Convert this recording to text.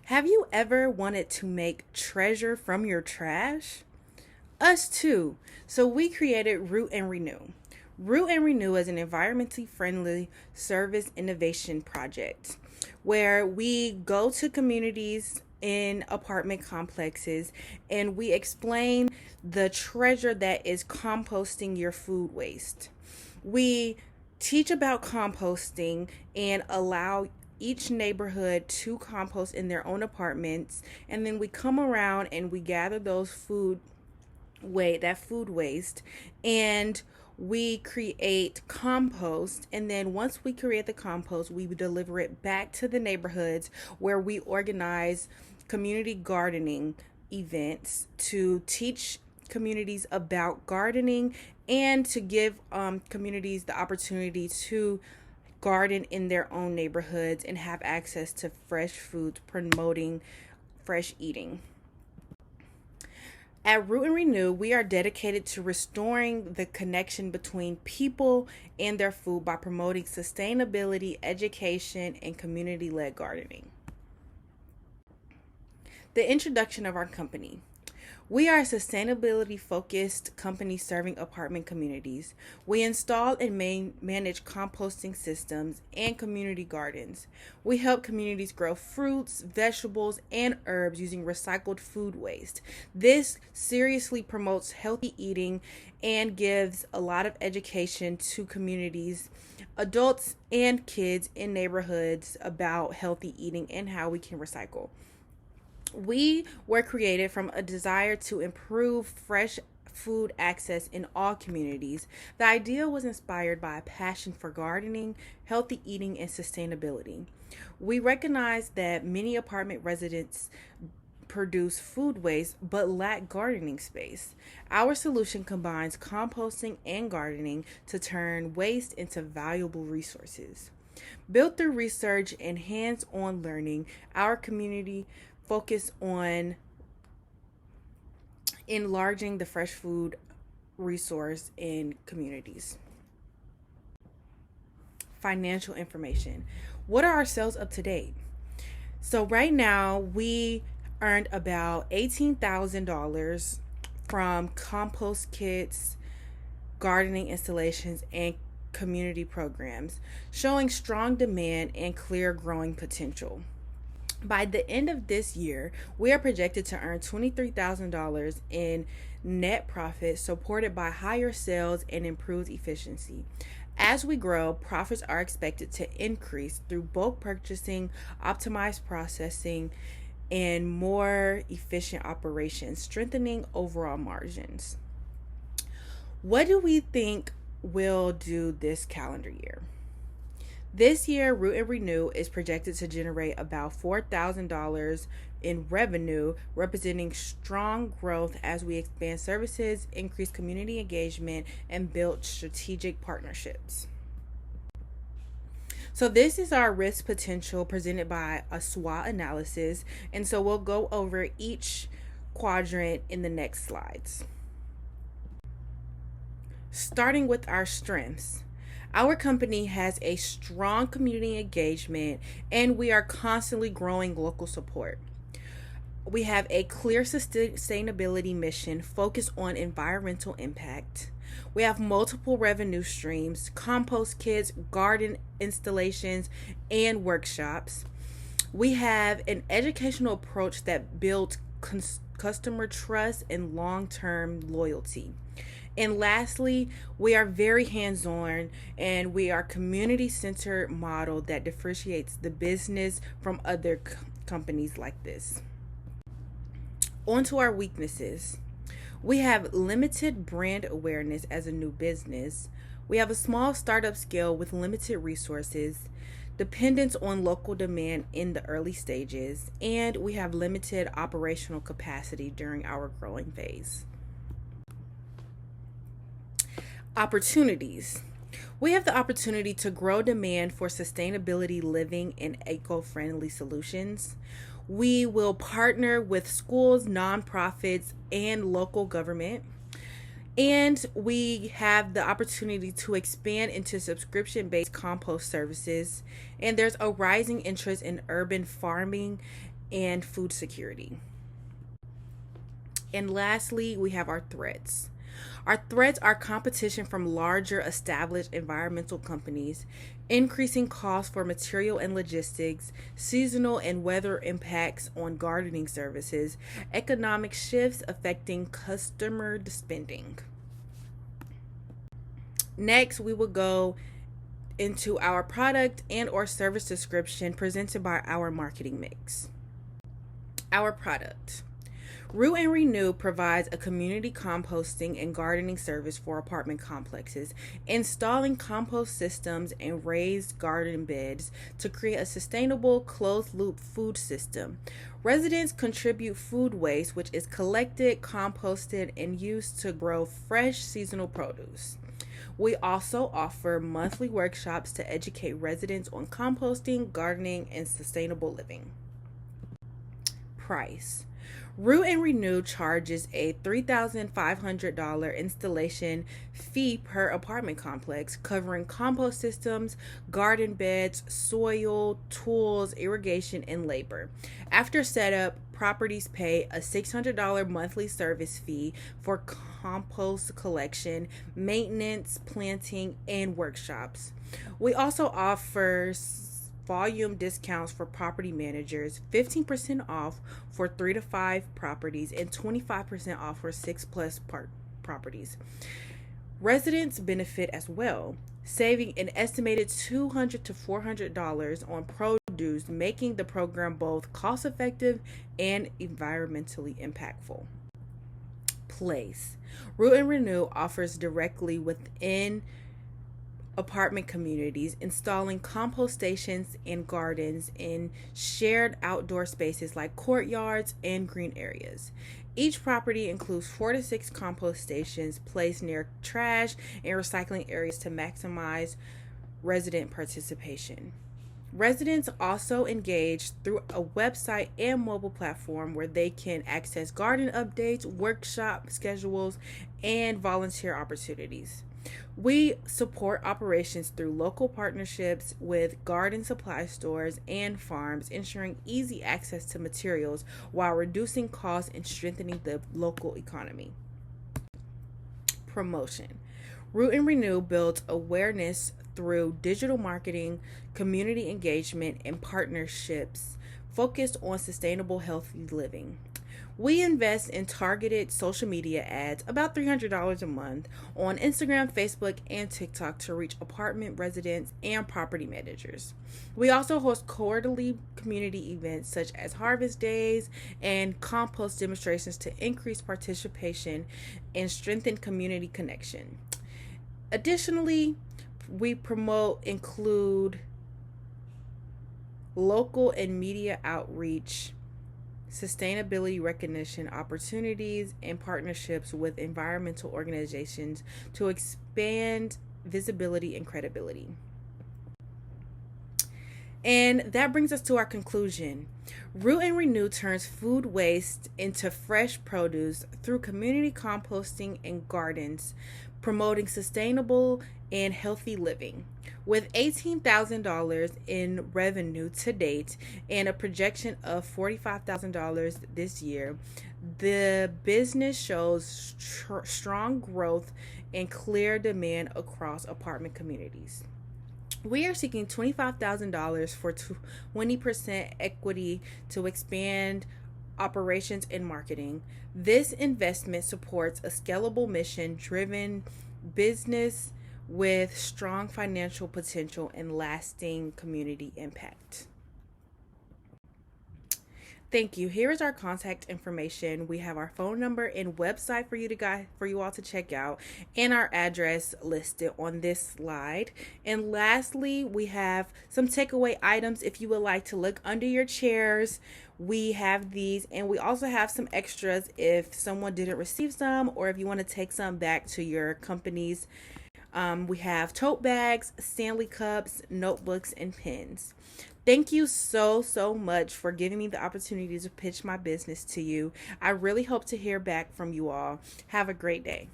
Have you ever wanted to make treasure from your trash? Us too. So we created Root and Renew. Root and Renew is an environmentally friendly service innovation project where we go to communities in apartment complexes and we explain the treasure that is composting your food waste. We teach about composting and allow each neighborhood to compost in their own apartments, and then we come around and we gather those food waste, and we create compost. And then once we create the compost, we deliver it back to the neighborhoods where we organize community gardening events to teach communities about gardening and to give communities the opportunity to garden in their own neighborhoods and have access to fresh foods, promoting fresh eating. At Root and Renew, we are dedicated to restoring the connection between people and their food by promoting sustainability, education, and community led gardening. The introduction of our company. We are a sustainability focused company serving apartment communities. We install and manage composting systems and community gardens. We help communities grow fruits, vegetables, and herbs using recycled food waste. This seriously promotes healthy eating and gives a lot of education to communities, adults, and kids in neighborhoods about healthy eating and how we can recycle. We were created from a desire to improve fresh food access in all communities. The idea was inspired by a passion for gardening, healthy eating, and sustainability. We recognize that many apartment residents produce food waste but lack gardening space. Our solution combines composting and gardening to turn waste into valuable resources. Built through research and hands on learning, our community focus on enlarging the fresh food resource in communities. Financial information. What are our sales up to date? So right now we earned about $18,000 from compost kits, gardening installations, and community programs, showing strong demand and clear growing potential. By the end of this year, we are projected to earn $23,000 in net profit, supported by higher sales and improved efficiency. As we grow, profits are expected to increase through bulk purchasing, optimized processing, and more efficient operations, strengthening overall margins. What do we think we'll do this calendar year? This year, Root and Renew is projected to generate about $4,000 in revenue, representing strong growth as we expand services, increase community engagement, and build strategic partnerships. So this is our risk potential presented by a SWOT analysis, and so we'll go over each quadrant in the next slides. Starting with our strengths. Our company has a strong community engagement and we are constantly growing local support. We have a clear sustainability mission focused on environmental impact. We have multiple revenue streams, compost kits, garden installations, and workshops. We have an educational approach that builds customer trust and long-term loyalty. And lastly, we are very hands-on and we are community-centered model that differentiates the business from other companies like this. On to our weaknesses. We have limited brand awareness as a new business. We have a small startup scale with limited resources, dependence on local demand in the early stages, and we have limited operational capacity during our growing phase. Opportunities. We have the opportunity to grow demand for sustainability living and eco-friendly solutions. We will partner with schools, nonprofits, and local government. And we have the opportunity to expand into subscription-based compost services. And there's a rising interest in urban farming and food security. And lastly, we have our threats. Our threats are competition from larger established environmental companies, increasing costs for material and logistics, seasonal and weather impacts on gardening services, economic shifts affecting customer spending. Next, we will go into our product and or service description presented by our marketing mix. Our product. Root and Renew provides a community composting and gardening service for apartment complexes, installing compost systems and raised garden beds to create a sustainable closed-loop food system. Residents contribute food waste, which is collected, composted, and used to grow fresh seasonal produce. We also offer monthly workshops to educate residents on composting, gardening, and sustainable living. Price. Root and Renew charges a $3,500 installation fee per apartment complex, covering compost systems, garden beds, soil, tools, irrigation, and labor. After setup, properties pay a $600 monthly service fee for compost collection, maintenance, planting, and workshops. We also offer volume discounts for property managers, 15% off for 3 to 5 properties, and 25% off for 6+ properties. Residents benefit as well, saving an estimated $200 to $400 on produce, making the program both cost-effective and environmentally impactful. Place. Root and Renew offers directly within apartment communities, installing compost stations and gardens in shared outdoor spaces like courtyards and green areas. Each property includes 4 to 6 compost stations placed near trash and recycling areas to maximize resident participation. Residents also engage through a website and mobile platform where they can access garden updates, workshop schedules, and volunteer opportunities. We support operations through local partnerships with garden supply stores and farms, ensuring easy access to materials while reducing costs and strengthening the local economy. Promotion. Root and Renew builds awareness through digital marketing, community engagement, and partnerships focused on sustainable, healthy living. We invest in targeted social media ads, about $300 a month, on Instagram, Facebook, and TikTok to reach apartment residents and property managers. We also host quarterly community events such as harvest days and compost demonstrations to increase participation and strengthen community connection. Additionally, we include local and media outreach, sustainability recognition opportunities, and partnerships with environmental organizations to expand visibility and credibility. And that brings us to our conclusion. Root and Renew turns food waste into fresh produce through community composting and gardens, promoting sustainable and healthy living. With $18,000 in revenue to date and a projection of $45,000 this year, the business shows strong growth and clear demand across apartment communities. We are seeking $25,000 for 20% equity to expand operations and marketing. This investment supports a scalable mission-driven business with strong financial potential and lasting community impact. Thank you. Here is our contact information. We have our phone number and website for you all to check out, and our address listed on this slide. And lastly, we have some takeaway items if you would like to look under your chairs. We have these, and we also have some extras if someone didn't receive some, or if you want to take some back to your companies. We have tote bags, Stanley cups, notebooks, and pens. Thank you so much for giving me the opportunity to pitch my business to you. I really hope to hear back from you all. Have a great day.